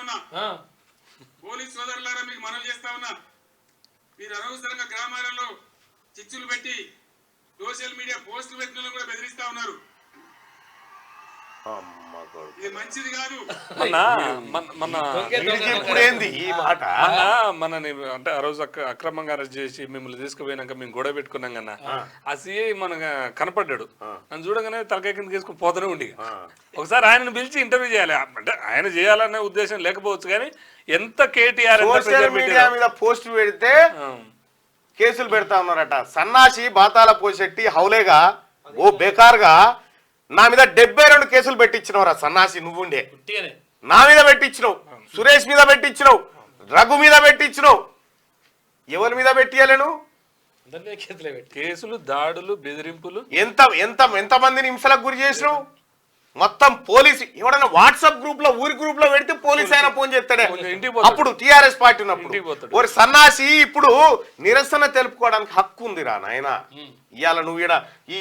ఉన్నా, పోలీస్ సోదరులారా మీకు మనవి చేస్తా ఉన్నా, మీరు అనవసరంగా గ్రామాలలో చిచ్చులు పెట్టి సోషల్ మీడియా పోస్టులు పెట్టిన కూడా బెదిరిస్తా ఉన్నారు. ఇది మంచిది కాదు. మనని అంటే ఆ రోజు అక్రమంగా అరెస్ట్ చేసి మిమ్మల్ని తీసుకుపోయినాక మేము గొడవ పెట్టుకున్నాం కన్నా ఆ సిఐ మన కనపడ్డాడు. నన్ను చూడగానే తలకాయ కింద తీసుకుని పోతూనే ఉండి ఒకసారి ఆయనను పిలిచి ఇంటర్వ్యూ చేయాలి. అంటే ఆయన చేయాలనే ఉద్దేశం లేకపోవచ్చు కానీ ఎంత కేటీఆర్ మీద పోస్ట్ పెడితే కేసులు పెడతా ఉన్నారట. సన్నాసి బాతాల పోసెట్టి హౌలేగా ఓ బేకార్గా నా మీద 72 కేసులు పెట్టించినవరా సన్నాసి. నువ్వుండే నా మీద పెట్టించినావు, సురేష్ మీద పెట్టించినావు, రఘు మీద పెట్టించినావు. ఎవరి మీద పెట్టియలేను? కేసులు, దాడులు, బెదిరింపులు ఎంతమందిని హింసలకు గురి చేసినావు? మొత్తం పోలీసు ఎవడన్నా వాట్సాప్ గ్రూప్ లో ఊరి గ్రూప్ లో పెడితే పోలీసు ఆయన ఫోన్ చేస్తాడే. అప్పుడు టీఆర్ఎస్ పార్టీ ఉన్నప్పుడు ఒక సన్నాసి ఇప్పుడు నిరసన తెలుపుకోవడానికి హక్కు ఉందిరా నాయన. ఇవాళ నువ్వు ఈడ ఈ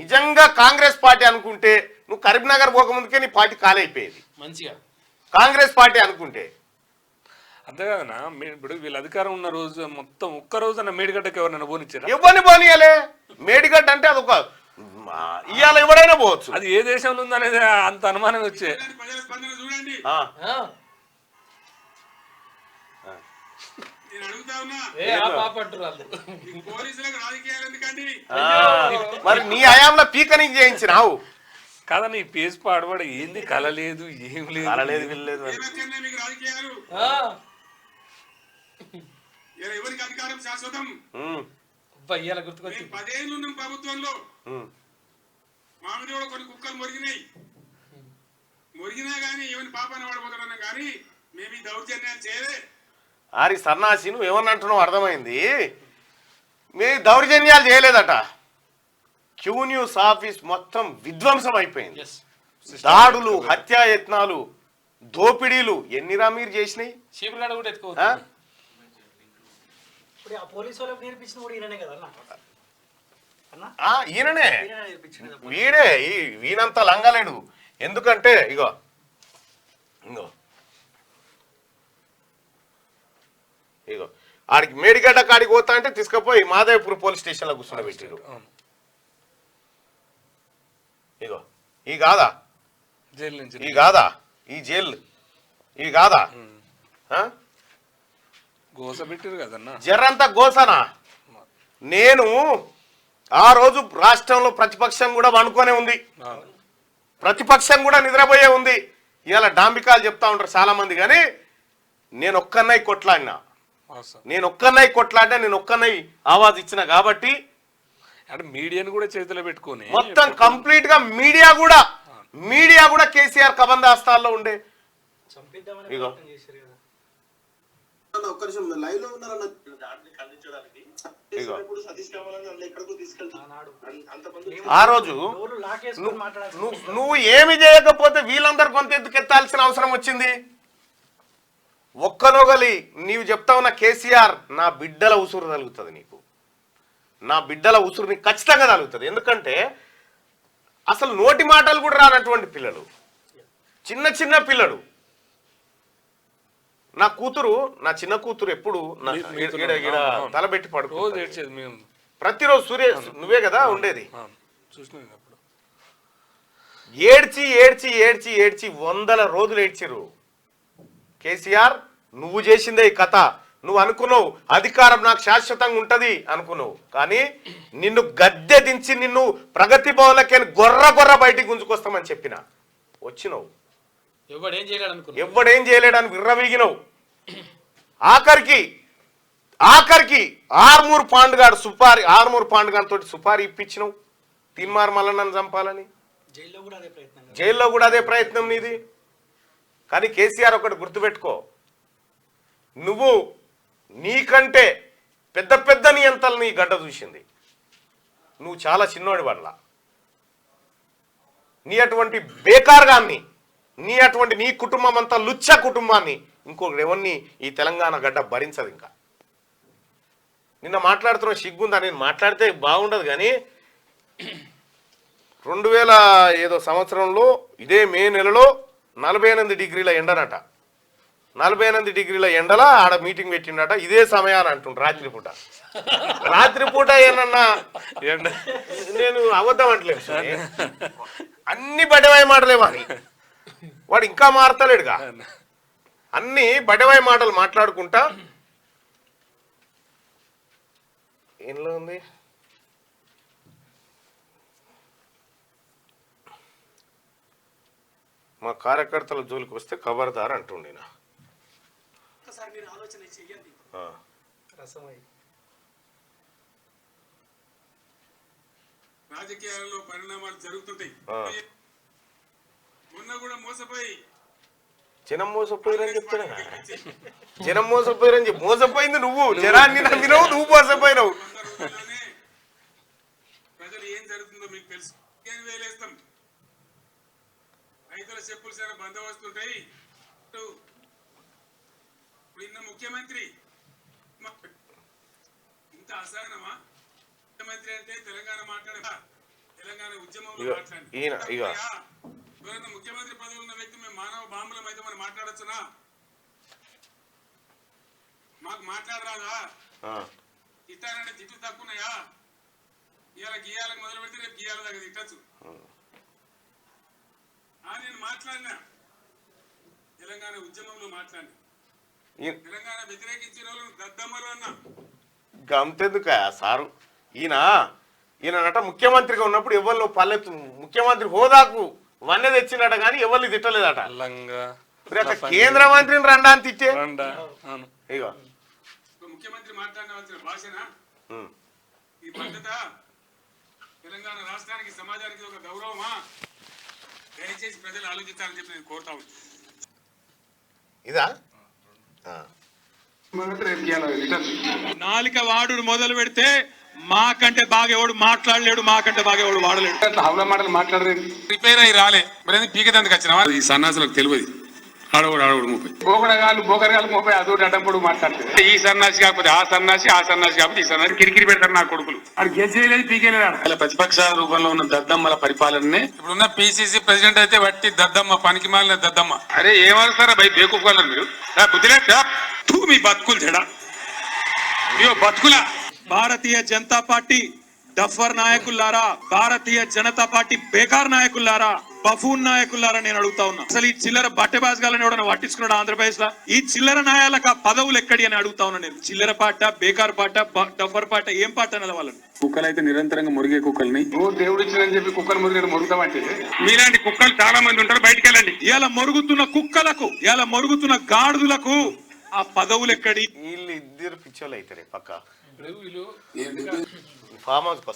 నిజంగా కాంగ్రెస్ పార్టీ అనుకుంటే నువ్వు కరీంనగర్ పోకముందుకే నీ పార్టీ కాలైపోయేది. మంచిగా కాంగ్రెస్ పార్టీ అనుకుంటే అంతే కదనా. ఇప్పుడు వీళ్ళ అధికారం ఉన్న రోజు మొత్తం ఒక్క రోజున మేడిగడ్డకి ఎవరైనా పోనిచ్చారా? ఎవరిని పోనీయలే. మేడిగడ్డ అంటే అదొక ఇవాళ ఎవడైనా పోవచ్చు. అది ఏ దేశంలో ఉందనేది అంత అనుమానం వచ్చే. చూడండి, నేను అడుగుతా ఉన్నా, పోలీసులకు రాజకీయాలు ఎందుకండి? మరి నీ హయాంలో పీకని చేయించినావు కాదని ఈ పేజ్ పాడబడి ఏంది కలలేదు, ఏం లేదు. మీకు రాజకీయాలు ఎవరికి అధికారం శాశ్వతం? 10 ఏళ్ళు ఉన్నాం ప్రభుత్వంలో. మామిడి కూడా కొన్ని కుక్కలు మొరిగినా గానీ ఎవరిని పాపాన్ని పడబోతున్నా కానీ మేము ఈ దౌర్జన్యాలు చేయలే. ఆరి సన్నాసి నువ్వు ఏమన్నా అంటున్నావు అర్థమైంది. మేము దౌర్జన్యాలు చేయలేదట. క్యూ న్యూస్ ఆఫీస్ మొత్తం విధ్వంసం అయిపోయింది. దాడులు, హత్యాయత్నాలు, దోపిడీలు ఎన్నిరా మీరు చేసినాయి? ఈయననే వీనంతా లంగలేడు. ఎందుకంటే ఇగో ఆడికి మేడిగడ్డ కాడికి పోతా అంటే తీసుకుపోయి మాదేవ్పూర్ పోలీస్ స్టేషన్ లో కూర్చుండబెట్టారు. ఇగో ఈ కాదా జైలు నుంచి, ఈ కాదా ఈ జైలు, ఇవి కాదా గోస పెట్టారు కదన్నా. జర్రంతా గోసనా. నేను ఆ రోజు రాష్ట్రంలో ప్రతిపక్షం కూడా వండుకొనే ఉంది, ప్రతిపక్షం కూడా నిద్రపోయే ఉంది. ఇవాళ డాంబికాలు చెప్తా ఉంటారు చాలా మంది, కానీ నేను ఒక్కన్నై కొట్లాడినా, నేను ఒక్కన్నై ఆవాజ్ ఇచ్చిన కాబట్టి అంటే మీడియాను కూడా చేతిలో పెట్టుకుని మొత్తం కంప్లీట్ గా మీడియా కూడా కేసీఆర్ కబందాస్తాల్లో ఉండే. ఆ రోజు నువ్వు ఏమి చేయకపోతే వీళ్ళందరూ కొంత ఎత్తుకెత్తాల్సిన అవసరం వచ్చింది. ఒక్కనొగలి నీవు చెప్తా ఉన్న కేసీఆర్ నా బిడ్డల ఉసురు తగులుతుంది, నీకు నా బిడ్డల ఉసురు నీకు ఖచ్చితంగా తగులుతుంది. ఎందుకంటే అసలు నోటి మాటలు కూడా రానటువంటి పిల్లలు, చిన్న పిల్లలు. నా చిన్న కూతురు ఎప్పుడు తలబెట్టి పడుకో ప్రతిరోజు సురేష్ నువ్వే కదా ఉండేది. ఏడ్చి 100 రోజులు ఏడ్చిరు. కేసీఆర్ నువ్వు చేసిందే ఈ కథ. నువ్వు అనుకున్నావు అధికారం నాకు శాశ్వతంగా ఉంటది అనుకున్నావు, కానీ నిన్ను గద్దె దించి నిన్ను ప్రగతి భవన్లకి గొర్ర బయటికి గుంజుకొస్తామని చెప్పిన వచ్చినావు. ఎవ్వడేం చేయలేడని విర్రవీగినవు. ఆఖరికి ఆర్మూర్ పాండుగాడు తోటి సుపారీ ఇప్పించినావు తిన్మార్ మల్లన్నను చంపాలని. జైల్లో కూడా అదే ప్రయత్నం నీది. కానీ కేసీఆర్ ఒకటి గుర్తుపెట్టుకో, నువ్వు నీకంటే పెద్ద నియంతలు నీ గడ్డ చూసింది. నువ్వు చాలా చిన్నోడి వల్ల నీ అటువంటి బేకార్గాన్ని, నీ కుటుంబం అంతా లుచ్చ కుటుంబాన్ని ఇంకొకటి ఎవరిని ఈ తెలంగాణ గడ్డ భరించదు. ఇంకా నిన్న మాట్లాడుతున్న సిగ్గుందా? నేను మాట్లాడితే బాగుండదు, కానీ 2000 సంవత్సరంలో ఇదే మే నెలలో 48 డిగ్రీల ఎండనట. 48 డిగ్రీల ఎండల ఆడ మీటింగ్ పెట్టిండట ఇదే సమయాన్ని అంటుండ్రు రాత్రిపూట ఏమన్నా నేను అబద్ధం అంటలేదు అన్ని బడవాయి మాటలేమా అని వాడు ఇంకా మారతలేడుగా అన్ని బడవాయి మాటలు మాట్లాడుకుంటా ఏంలో ఉంది మా కార్యకర్తల జోలికి వస్తే ఖబర్దార్ అంటుండే నా రాజకీయాలలో పరిణామాలు జరుగుతుంటాయి మొన్న కూడా మోసపోయి జనం మోసపోయారని చెప్తాడు జనం మోసపోయారని చెప్పి మోసపోయింది నువ్వు జనాన్ని నమ్మినావు నువ్వు మోసపోయినావు ప్రజలు ఏం జరుగుతుందో మీకు తెలుసు వేలేస్తాం రైతుల చెప్పులు సరే బందోబస్తుంటాయి నిన్న ముఖ్యమంత్రి ఇంత అసహనమా ముఖ్యమంత్రి అంటే తెలంగాణ మాట్లాడే తెలంగాణ ఉద్యమంలో మాట్లాడి ముఖ్యమంత్రి పదవి ఉన్న వ్యక్తి మేము మానవ బాంబులం అయితే మనం మాట్లాడొచ్చునా మాకు మాట్లాడరాదా తిట్టారంటే తిట్లు తక్కువన్నాయా ఇవాళ గీయాలకు మొదలు పెడితే రేపు గీయాల దగ్గర తిట్టచ్చు నేను మాట్లాడినా తెలంగాణ ఉద్యమంలో మాట్లాడి తెలంగాణ వ్యతిరేకించిన వాళ్ళు దద్దమ్మలు అన్నా గంతెందుక సారు ఈయనట ముఖ్యమంత్రిగా ఉన్నప్పుడు ఎవరిలో పల్లెత్తు ముఖ్యమంత్రి హోదాకు వన్నె తెచ్చినట కానీ ఎవరిని తిట్టలేదట కేంద్ర మంత్రిని రండా అని తిట్టే ఇక ముఖ్యమంత్రి మాట్లాడవలసిన భాషనా ఈ పద్ధత తెలంగాణ రాష్ట్రానికి సమాజానికి ఒక గౌరవమా దయచేసి ప్రజలు ఆలోచించాలని చెప్పి నేను కోరుతా ఉన్నాను ఇదా నాలిక వాడు మొదలు పెడితే మాకంటే బాగా ఎవడు మాట్లాడలేడు మాకంటే బాగా ఎవడు వాడలేడు హౌల మాటలు మాట్లాడలేదు రిపేర్ అయ్యి రాలే మరి పీకదందుకు వచ్చిన ఈ సన్నాసులకు తెలియదు ఆడవాడు 30 బోకరగాలు 30 అదొకటి అడ్డంపడు మాట్లాడుతుంది ఈ సన్నాసి కాకపోతే ఆ సన్నాసి కాకపోతే ఈ సన్నాసి కిరికిరి పెడతారు నా కొడుకులు అది గెలిచేయలేదు పీకేలేదు ప్రతిపక్ష రూపంలో ఉన్న దద్దమ్మల పరిపాలననే ఇప్పుడున్న పిసిసి ప్రెసిడెంట్ అయితే వట్టి దద్దమ్మ పనికి మాలిన దద్దమ్మ అరే ఏమవుతారా బై బేకూఫాలరు మీరు బుద్ధిలే మీ బతుకులు చెడా ఇయో బతుకుల భారతీయ జనతా పార్టీ డఫర్ నాయకులారా భారతీయ జనతా పార్టీ బేకార్ నాయకులారా బఫూన్ నాయకులారా నేను అడుగుతా ఉన్నా అసలు ఈ చిల్లర బట్టెబాజ్గాలని ఎవడన్నా పట్టించుకున్నాడు ఆంధ్రప్రదేశ్ లో ఈ చిల్లర నాయాలకు పదవులు ఎక్కడి అని అడుగుతా ఉన్నా నేను చిల్లర పాట బేకార్ పాట డఫర్ పాట ఏం పాట అన్నది వాళ్ళని కుక్కలు అయితే నిరంతరంగా మురిగే కుక్కల్ని దేవుడు ఇచ్చిందని చెప్పి కుక్కలు మురిగే మురుగుతామంటే మీలాంటి కుక్కలు చాలా మంది ఉంటారు బయటికి వెళ్ళండి ఇలా మరుగుతున్న కుక్కలకు ఇలా మరుగుతున్న గాడిదలకు ఆ పదవులు ఎక్కడి వీళ్ళు ఇద్దరు పిచ్చోళ్ళు అవుతారే పక్క ఫామ్ హౌస్కి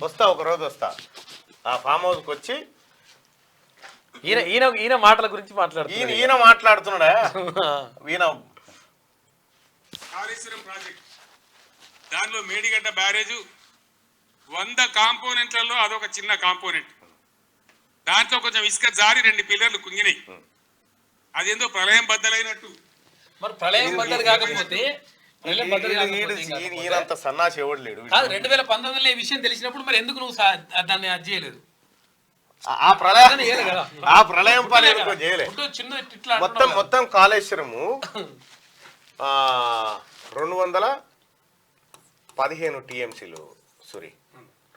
వస్తా ఒక రోజు వస్తా ఆ ఫామ్ హౌస్కి వచ్చి ఈయన మాటల గురించి మాట్లాడుతున్నాడు ఈయన మాట్లాడుతున్నాడా ఈయన కాళేశ్వరం ప్రాజెక్ట్ దానిలో మేడిగడ్డ బ్యారేజ్ 100 కాంపోనెంట్లలో అదొక చిన్న కాంపోనెంట్ దాంట్లో కొంచెం ఇసుక జారి 2 పిల్లర్లు కుంగినాయి అదేందో ప్రళయం బద్దలైనట్టు మరి ప్రళయం బద్దలు కాకపోతే ఈయనంత సన్నాసి ఎవడు లేడు 2019లో ఈ విషయం తెలిసినప్పుడు మరి ఎందుకు నువ్వు దాన్ని అది చేయలేదు ఆ ప్రళయం పని చేయలే మొత్తం కాళేశ్వరము 215 టీఎంసీలు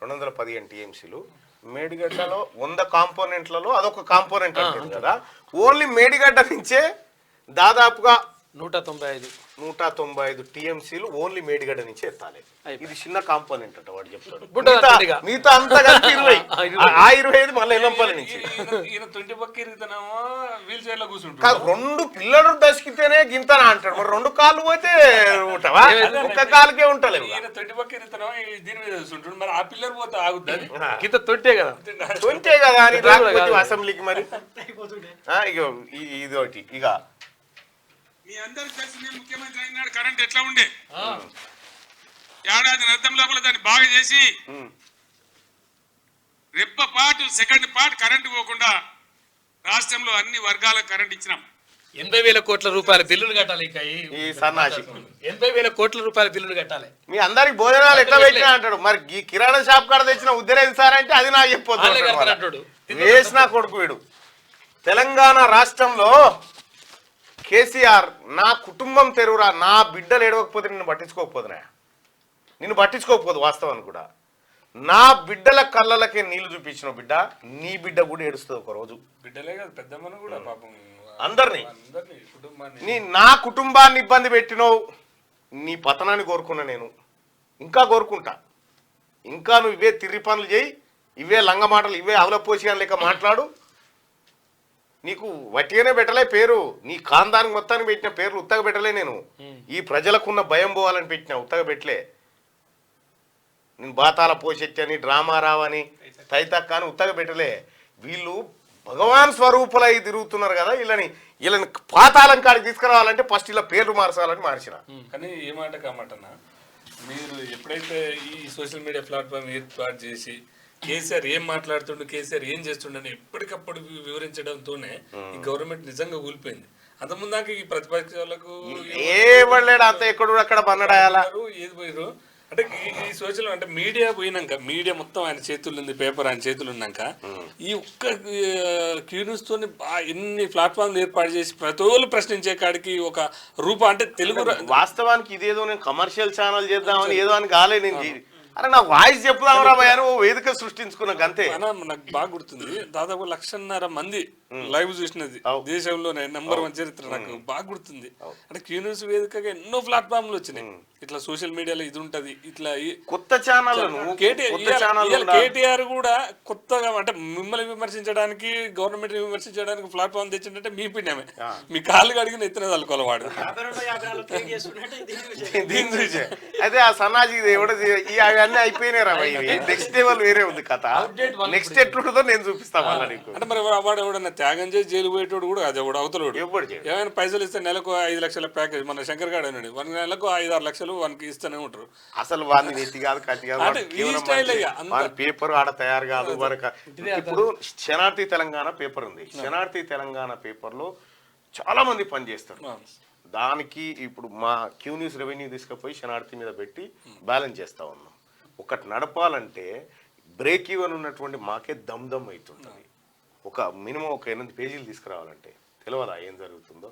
215 టీఎంసీలు మేడిగడ్డలో 100 కాంపోనెంట్లలో అదొక కాంపోనెంట్ అంటుంది కదా ఓన్లీ మేడిగడ్డ నుంచే దాదాపుగా 195 టీఎంసీలు ఓన్లీ మేడిగడ్డ నుంచి ఎత్తాలి ఇది చిన్న కాంపోనెంట్ అంట వాడు చెప్తాడు మిగతా అంతా కలిపి 20 మళ్ళీ ఎల్లంపల్లి నుంచి 2 పిల్లలు దశకితేనే గింతనా అంటాడు మరి 2 కాళ్ళు పోతే ఉంటావా ఒక్క కాలుకే ఉంటలేవు తొంటే కదా అని రాకపోతే అసెంబ్లీకి మరి ఇది ఒకటి ఇక మీ అందరికి తెలిసి నేను ముఖ్యమంత్రి అయినాడు కరెంట్ ఎట్లా ఉండే ఏడాది అర్థం లోపల దాన్ని బాగా చేసి రెప్ప పాటు సెకండ్ పార్ట్ కరెంటు పోకుండా రాష్ట్రంలో అన్ని వర్గాలకు కరెంట్ ఇచ్చినాం 80,000 కోట్ల రూపాయల బిల్లులు కట్టాలి ఈ సన్నాసి 80,000 కోట్ల రూపాయల బిల్లులు కట్టాలి మీ అందరికి భోజనాలు ఎట్లా పెట్టినా అంటాడు మరి ఈ కిరాణా షాప్ కాడ తెచ్చిన ఉద్దరేది సార్ అంటే అది నాకు చెప్పొద్దు వేసిన కొడుకు వీడు తెలంగాణ రాష్ట్రంలో కేసీఆర్ నా కుటుంబం తెరువురా, నా బిడ్డలు ఏడవకపోతే నిన్ను పట్టించుకోకపోదునా, నిన్ను పట్టించుకోకపోదు వాస్తవాన్ని కూడా. నా బిడ్డల కళ్ళలకే నీళ్లు చూపించిన బిడ్డ, నీ బిడ్డ కూడా ఏడుస్తుంది ఒక రోజు. బిడ్డలే కాదు పెద్దమ్మను కూడా పాపం అందరినీ కుటుంబాన్ని నా కుటుంబాన్ని ఇబ్బంది పెట్టినవు, నీ పతనాన్ని కోరుకున్నా నేను, ఇంకా కోరుకుంటా. ఇంకా నువ్వు ఇవే తిర్రి పనులు చేయి, ఇవే లంగ మాటలు, ఇవే అవలపోసిగా లెక్క మాట్లాడు. నీకు వట్టిగానే పెట్టలే పేరు, నీ ఖాందానికి మొత్తానికి పెట్టిన పేర్లు ఉత్తగా పెట్టలే నేను. ఈ ప్రజలకున్న భయం పోవాలని పెట్టిన, ఉత్తగా పెట్టలే. నేను బాతాల పోషెచ్చని, డ్రామా రావని, తైతక్క అని ఉత్తగా పెట్టలే. వీళ్ళు భగవాన్ స్వరూపులై తిరుగుతున్నారు కదా, వీళ్ళని పాతాళం కాడికి తీసుకురావాలంటే ఫస్ట్ ఇలా పేర్లు మార్చాలని మార్చిన. కానీ ఏ మాట కామాటన్నా, మీరు ఎప్పుడైతే ఈ సోషల్ మీడియా ప్లాట్ఫామ్ ఏర్పాటు చేసి కేసీఆర్ ఏం మాట్లాడుతుండు, కేసీఆర్ ఏం చేస్తుండని ఎప్పటికప్పుడు వివరించడంతోనే ఈ గవర్నమెంట్ నిజంగా ఊలిపోయింది. అంతకుముందాక ఈ ప్రతిపక్షాలకు ఏమలేడు అంత ఎక్కడు అక్కడ బన్నడాయాలా ఏది పోయారు అంటే ఈ సోషల్ అంటే మీడియా పోయినాక, మీడియా మొత్తం ఆయన చేతుల్లో ఉంది, పేపర్ ఆయన చేతులు ఉన్నాక ఈ ఒక్క క్యూ న్యూస్ తోని ఎన్ని ప్లాట్ఫామ్లు ఏర్పాటు చేసి ప్రతి ఒళ్ళు ప్రశ్నించే కాడికి ఒక రూపం అంటే తెలుగు వాస్తవానికి ఇదేదో నేను కమర్షియల్ ఛానల్ చేద్దామని ఏదో అని కాలే. నేను అరే నా వాయిస్ చెప్దామరా భయ, ఓ వేదిక సృష్టించుకున్నా అంతే. నాకు బాగా గుర్తుంది, దాదాపు 1,500,000 మంది లైవ్ చూసినది దేశంలోనే నంబర్ 1 చరిత్ర. నాకు బాగా గుర్తుంది. అంటే క్యూ న్యూస్ వేదికగా ఎన్నో ప్లాట్ఫామ్లు వచ్చినాయి. ఇట్లా సోషల్ మీడియాలో ఇది ఉంటది, ఇట్లా కొత్త ఛానల్. కేటీఆర్ కూడా కొత్తగా అంటే మిమ్మల్ని విమర్శించడానికి, గవర్నమెంట్ విమర్శించడానికి ప్లాట్ఫామ్ తెచ్చిందంటే మీ పిన్నమే. మీ కాళ్ళు అడిగిన ఎత్తున తలుకోవాలి వాడు. అదే ఆ సన్నాజీ అవన్నీ అయిపోయినాయి రా, నెక్స్ట్ లెవెల్ వేరే ఉంది కథ. నెక్స్ట్ ఎట్లుంటుందో నేను చూపిస్తాను మళ్ళీ నీకు. అంటే మరి వాడు ఎవడన్నా త్యాగం చేసి జైలు పోయేటోడు కూడా అది ఎవడు అవతలోడు. ఏమైనా పైసలు ఇస్తే నెలకు 5 లక్షల ప్యాకేజ్, మన శంకర్ గాడు అన్నాడు, 1 నెలకు 5-6 లక్షలు వానికి ఇస్తూనే ఉంటారు. అసలు వాడిని నెత్తి కాదు, కత్తి కాదు, పేపర్ ఆడ తయారు కాదు. ఇప్పుడు శనార్థి తెలంగాణ పేపర్ ఉంది. శనార్థి తెలంగాణ పేపర్ లో చాలా మంది పనిచేస్తారు. దానికి ఇప్పుడు మా క్యూ న్యూస్ రెవెన్యూ తీసుకుపోయి శనార్థి మీద పెట్టి బ్యాలెన్స్ చేస్తా ఉన్నాం. ఒకటి నడపాలంటే బ్రేక్ ఈవెన్ ఉన్నటువంటి మాకే దమ్ అవుతుంటుంది. ఒక మినిమం ఒక 8 పేజీలు తీసుకురావాలంటే తెలియదా ఏం జరుగుతుందో.